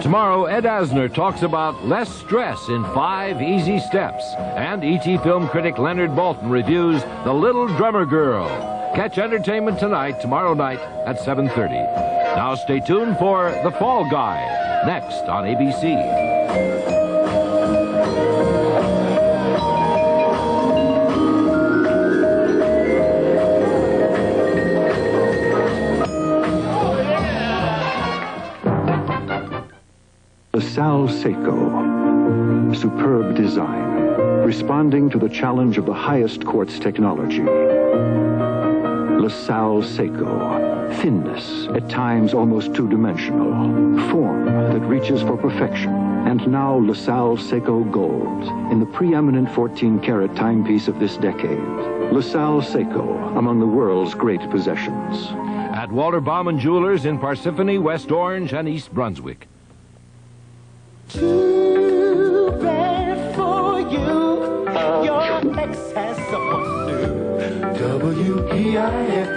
Tomorrow, Ed Asner talks about less stress in 5 easy steps. And E.T. film critic Leonard Bolton reviews The Little Drummer Girl. Catch Entertainment Tonight, tomorrow night at 7:30. Now stay tuned for The Fall Guy, next on ABC. Lassale Seiko. Superb design, responding to the challenge of the highest quartz technology. Lassale Seiko. Thinness, at times almost two-dimensional. Form that reaches for perfection. And now Lassale Seiko Gold, in the preeminent 14-karat timepiece of this decade. Lassale Seiko, among the world's great possessions. At Walter Bauman Jewelers in Parsippany, West Orange, and East Brunswick. Too bad for you. Your ex has someone new. WPIX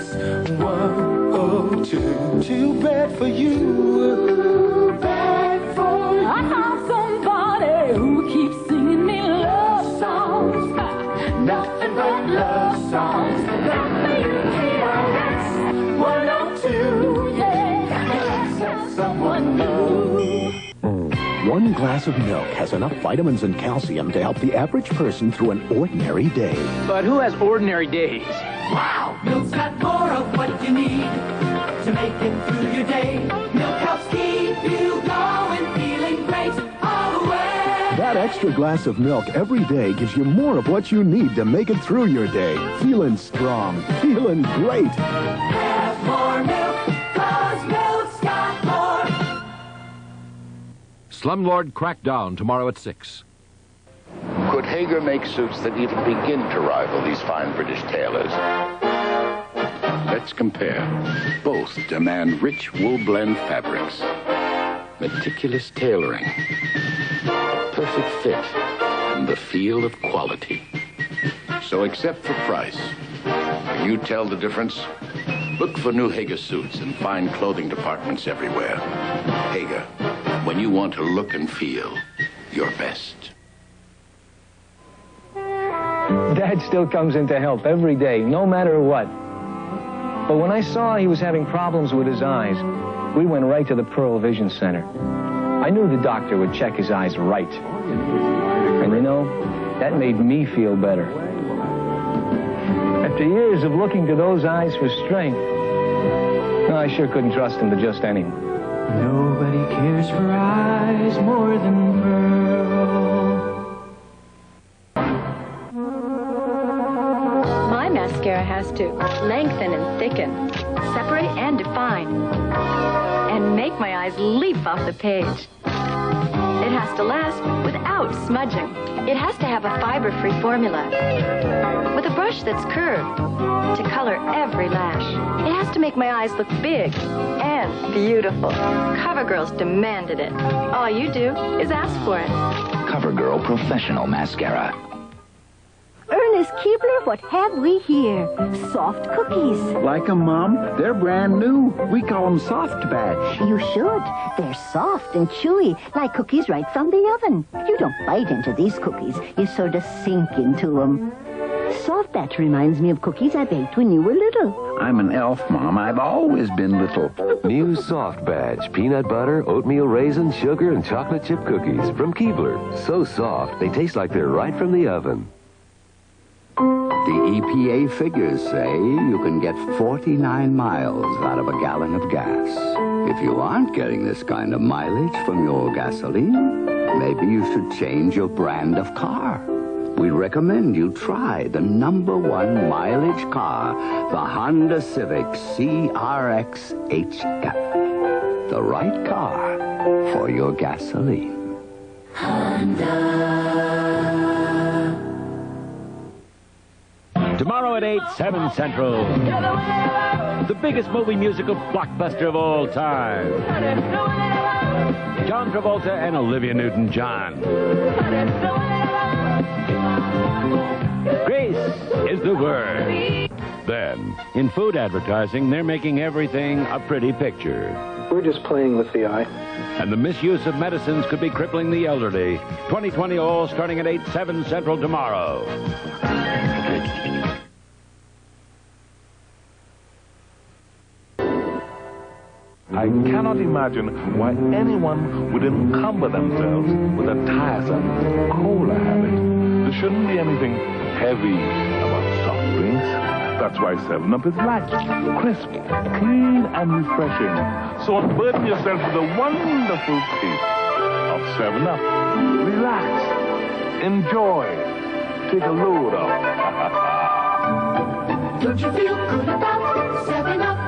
102. Too bad for you. Too bad for you. I have somebody who keeps singing me love songs. Nothing but love songs. WPIX 102. Yeah. Ex has someone new. One glass of milk has enough vitamins and calcium to help the average person through an ordinary day. But who has ordinary days? Wow! Milk's got more of what you need to make it through your day. Milk helps keep you going, feeling great all the way. That extra glass of milk every day gives you more of what you need to make it through your day. Feeling strong, feeling great. Have more milk, 'cause milk's got more. Slumlord Crackdown, tomorrow at 6. Could Haggar make suits that even begin to rival these fine British tailors? Let's compare. Both demand rich wool blend fabrics, meticulous tailoring, perfect fit, and the feel of quality. So except for price, can you tell the difference? Look for new Haggar suits in fine clothing departments everywhere. Haggar, when you want to look and feel your best. Dad still comes in to help every day, no matter what. But when I saw he was having problems with his eyes, we went right to the Pearle Vision Center. I knew the doctor would check his eyes right. And you know, that made me feel better. After years of looking to those eyes for strength, I sure couldn't trust him to just anyone. Nobody cares for eyes more than Pearle. My mascara has to lengthen and thicken, separate and define, and make my eyes leap off the page. It has to last without smudging. It has to have a fiber-free formula with a brush that's curved to color every lash. It has to make my eyes look big and beautiful. CoverGirl's demanded it. All you do is ask for it. CoverGirl Professional Mascara. Ernest Keebler, what have we here? Soft cookies. Like 'em, Mom. They're brand new. We call them Soft Batch. You should. They're soft and chewy, like cookies right from the oven. You don't bite into these cookies. You sort of sink into them. Soft Batch reminds me of cookies I baked when you were little. I'm an elf, Mom. I've always been little. New Soft Batch. Peanut butter, oatmeal raisin, sugar, and chocolate chip cookies from Keebler. So soft, they taste like they're right from the oven. The EPA figures say you can get 49 miles out of a gallon of gas. If you aren't getting this kind of mileage from your gasoline, maybe you should change your brand of car. We recommend you try the #1 mileage car, the Honda Civic CRX HF. The right car for your gasoline. Tomorrow at 8, 7 Central. The biggest movie musical blockbuster of all time. John Travolta and Olivia Newton-John. Grace is the word. Then, in food advertising, they're making everything a pretty picture. We're just playing with the eye. And the misuse of medicines could be crippling the elderly. 2020 All starting at 8, 7 Central tomorrow. I cannot imagine why anyone would encumber themselves with a tiresome cola habit. There shouldn't be anything heavy about soft drinks. That's why 7-Up is light, crisp, clean, and refreshing. So unburden yourself with the wonderful taste of 7-Up. Relax. Enjoy. Take a load off. Don't you feel good about 7-Up?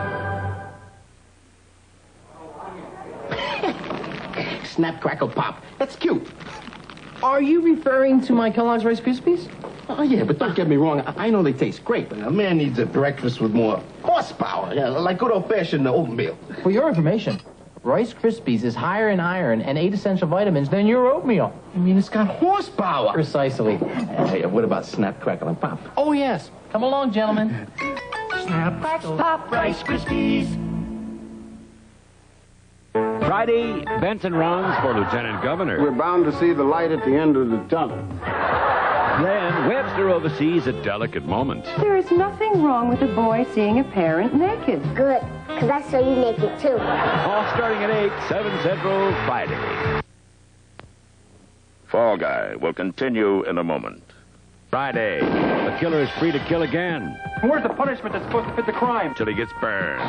Snap, crackle, pop. That's cute. Are you referring to my Kellogg's Rice Krispies? Oh, yeah, but don't get me wrong. I know they taste great, but a man needs a breakfast with more horsepower, like good old-fashioned oatmeal. For your information, Rice Krispies is higher in iron and 8 essential vitamins than your oatmeal. I mean, it's got horsepower. Precisely. Hey, what about Snap, crackle, and pop? Oh, yes. Come along, gentlemen. Snap, crackle, pop, Rice Krispies. Friday, Benson runs for Lieutenant Governor. We're bound to see the light at the end of the tunnel. Then Webster oversees a delicate moment. There is nothing wrong with a boy seeing a parent naked. Good, because I saw you naked, too. All starting at 8, 7 Central, Friday. Fall Guy will continue in a moment. Friday, the killer is free to kill again. Where's the punishment that's supposed to fit the crime? Till he gets burned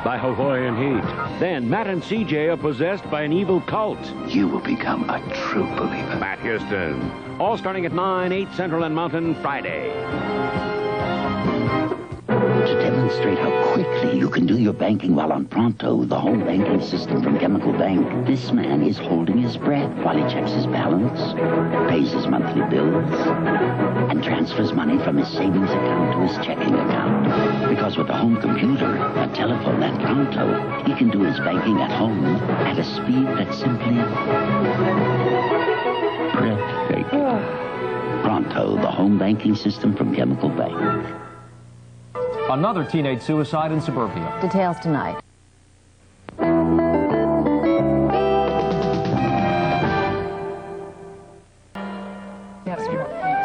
by Hawaiian heat. Then Matt and CJ are possessed by an evil cult. You will become a true believer. Matt Houston. All starting at 9, 8 Central and Mountain, Friday. To demonstrate how quickly you can do your banking while on Pronto, the home banking system from Chemical Bank, this man is holding his breath while he checks his balance, pays his monthly bills, and transfers money from his savings account to his checking account. Because with a home computer, a telephone, and Pronto, he can do his banking at home at a speed that's simply breathtaking. Pronto, the home banking system from Chemical Bank. Another teenage suicide in suburbia. Details tonight.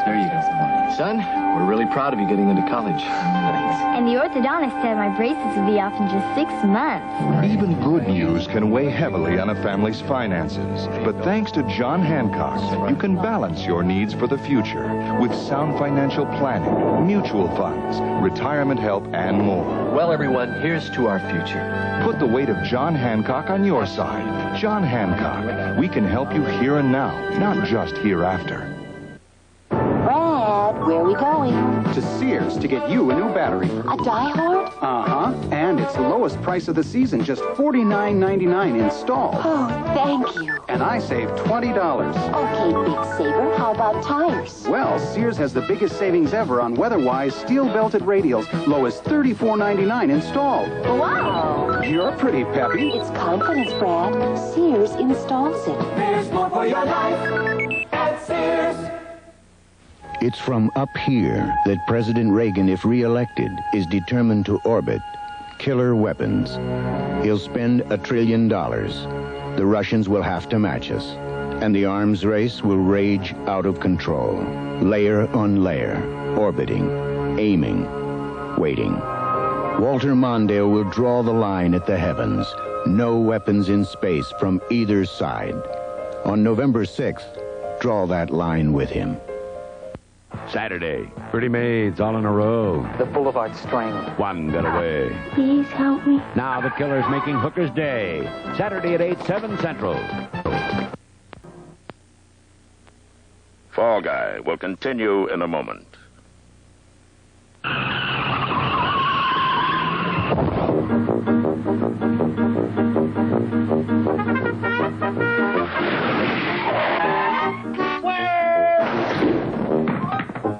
There you go. Son, we're really proud of you getting into college. Thanks. And the orthodontist said my braces would be off in just 6 months. Even good news can weigh heavily on a family's finances. But thanks to John Hancock, you can balance your needs for the future with sound financial planning, mutual funds, retirement help, and more. Well, everyone, here's to our future. Put the weight of John Hancock on your side. John Hancock. We can help you here and now, not just hereafter. Brad, where are we going? To Sears to get you a new battery. A Die-Hard? Uh-huh. And it's the lowest price of the season, just $49.99 installed. Oh, thank you. And I saved $20. Okay, big saver. How about tires? Well, Sears has the biggest savings ever on weather-wise steel-belted radials, low as $34.99 installed. Wow. You're pretty peppy. It's confidence, Brad. Sears installs it. There's more for your life at Sears. It's from up here that President Reagan, if re-elected, is determined to orbit killer weapons. He'll spend $1 trillion. The Russians will have to match us, and the arms race will rage out of control. Layer on layer, orbiting, aiming, waiting. Walter Mondale will draw the line at the heavens. No weapons in space from either side. On November 6th, draw that line with him. Saturday, pretty maids all in a row. The Boulevard Strangle. One got away. Please help me. Now the killer's making Hooker's Day. Saturday at 8, 7 Central. Fall Guy will continue in a moment.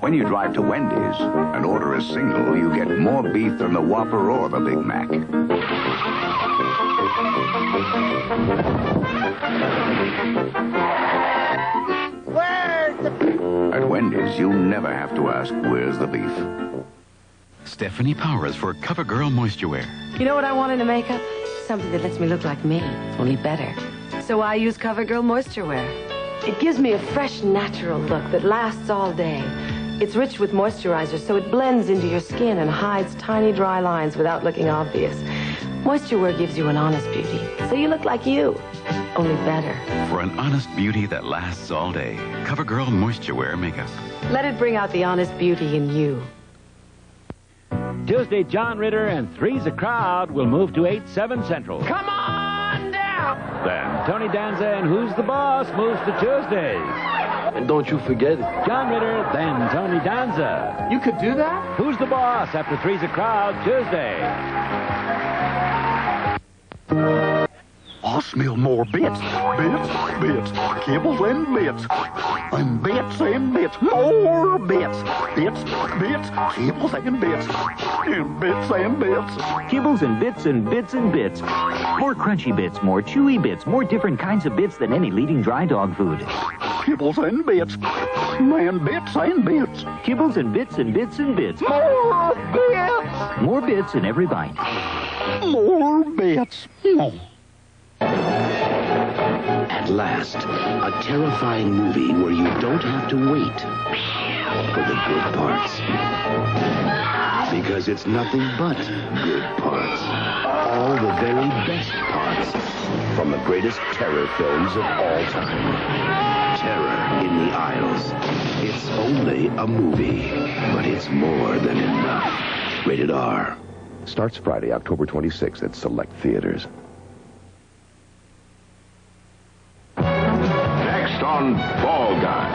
When you drive to Wendy's and order a single, you get more beef than the Whopper or the Big Mac. Where's the... At Wendy's, you never have to ask, where's the beef? Stephanie Powers for CoverGirl Moisture Wear. You know what I want in a makeup? Something that lets me look like me, only better. So I use CoverGirl Moisture Wear. It gives me a fresh, natural look that lasts all day. It's rich with moisturizer, so it blends into your skin and hides tiny dry lines without looking obvious. Moisture Wear gives you an honest beauty, so you look like you, only better. For an honest beauty that lasts all day, CoverGirl Moisture Wear Makeup. Let it bring out the honest beauty in you. Tuesday, John Ritter and Three's a Crowd will move to 8/7 Central. Come on down! Then Tony Danza and Who's the Boss moves to Tuesdays. And don't you forget it. John Ritter, then Tony Danza. You could do that? Who's the Boss after Three's a Crowd Tuesday. I smell more bits, kibbles and bits, and bits and bits, more bits, kibbles and bits, and bits and bits. Kibbles and bits and bits and bits. More crunchy bits, more chewy bits, more different kinds of bits than any leading dry dog food. Kibbles and bits, man, bits and bits. Kibbles and bits and bits and bits. More bits. More bits in every bite. More bits. At last, a terrifying movie where you don't have to wait for the good parts. Because it's nothing but good parts. All the very best parts from the greatest terror films of all time. Terror in the Aisles. It's only a movie, but it's more than enough. Rated R. Starts Friday, October 26th at select theaters. Next on Ball Guy.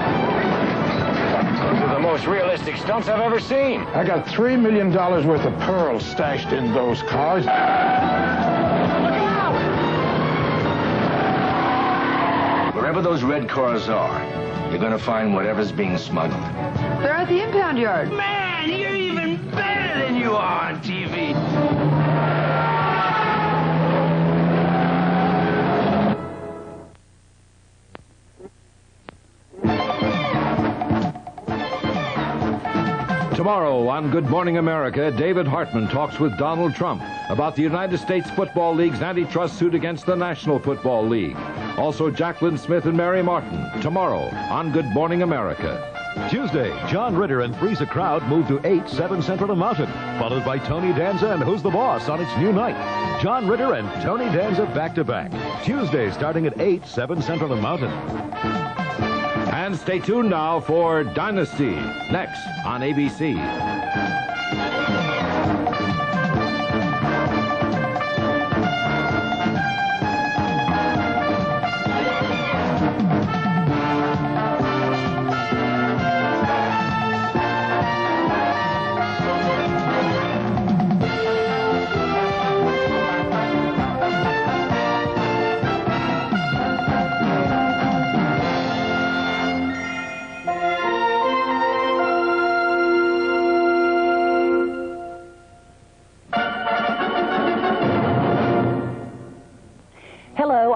These are the most realistic stunts I've ever seen. I got $3 million worth of pearls stashed in those cars. Wherever those red cars are, you're gonna find whatever's being smuggled. They're at the impound yard. Man, you're even better than you are on TV. Tomorrow on Good Morning America, David Hartman talks with Donald Trump about the United States Football League's antitrust suit against the National Football League. Also, Jacqueline Smith and Mary Martin tomorrow on Good Morning America. Tuesday, John Ritter and Three's a Crowd move to 8/7 Central and Mountain, followed by Tony Danza and Who's the Boss on its new night. John Ritter and Tony Danza back-to-back. Tuesday starting at 8/7 Central and Mountain. And stay tuned now for Dynasty, next on ABC.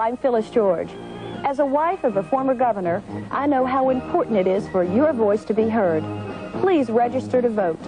I'm Phyllis George. As a wife of a former governor, I know how important it is for your voice to be heard. Please register to vote.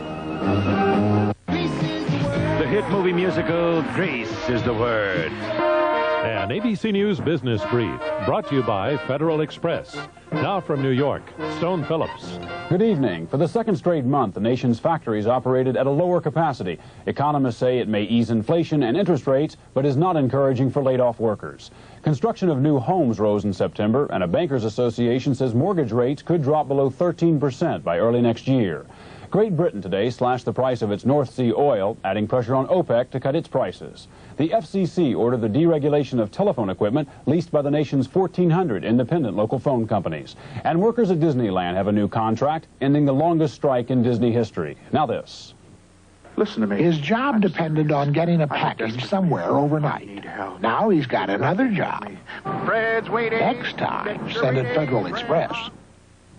The hit movie musical, Grease is the word. An ABC News Business Brief, brought to you by Federal Express. Now from New York, Stone Phillips. Good evening. For the second straight month, the nation's factories operated at a lower capacity. Economists say it may ease inflation and interest rates, but is not encouraging for laid-off workers. Construction of new homes rose in September, and a bankers association says mortgage rates could drop below 13% by early next year. Great Britain today slashed the price of its North Sea oil, adding pressure on OPEC to cut its prices. The FCC ordered the deregulation of telephone equipment leased by the nation's 1,400 independent local phone companies. And workers at Disneyland have a new contract, ending the longest strike in Disney history. Now this. Listen to me. His job depended on getting a package somewhere overnight. Now he's got another job. Fred's waiting. Next time, send it Federal Express.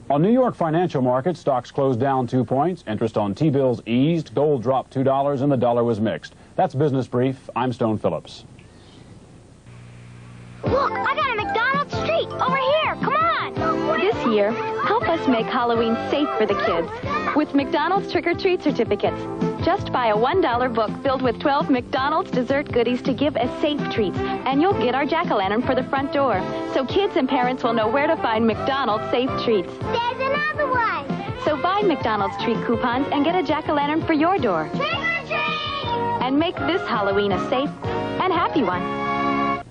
On New York financial markets, stocks closed down 2 points. Interest on T-bills eased. Gold dropped $2, and the dollar was mixed. That's Business Brief. I'm Stone Phillips. Look, I got a McDonald's treat over here. Come on. This year, help us make Halloween safe for the kids with McDonald's trick-or-treat certificates. Just buy a $1 book filled with 12 McDonald's dessert goodies to give as safe treats, and you'll get our jack-o'-lantern for the front door, so kids and parents will know where to find McDonald's safe treats. There's another one. So buy McDonald's treat coupons and get a jack-o'-lantern for your door. Trick or treat! And make this Halloween a safe and happy one.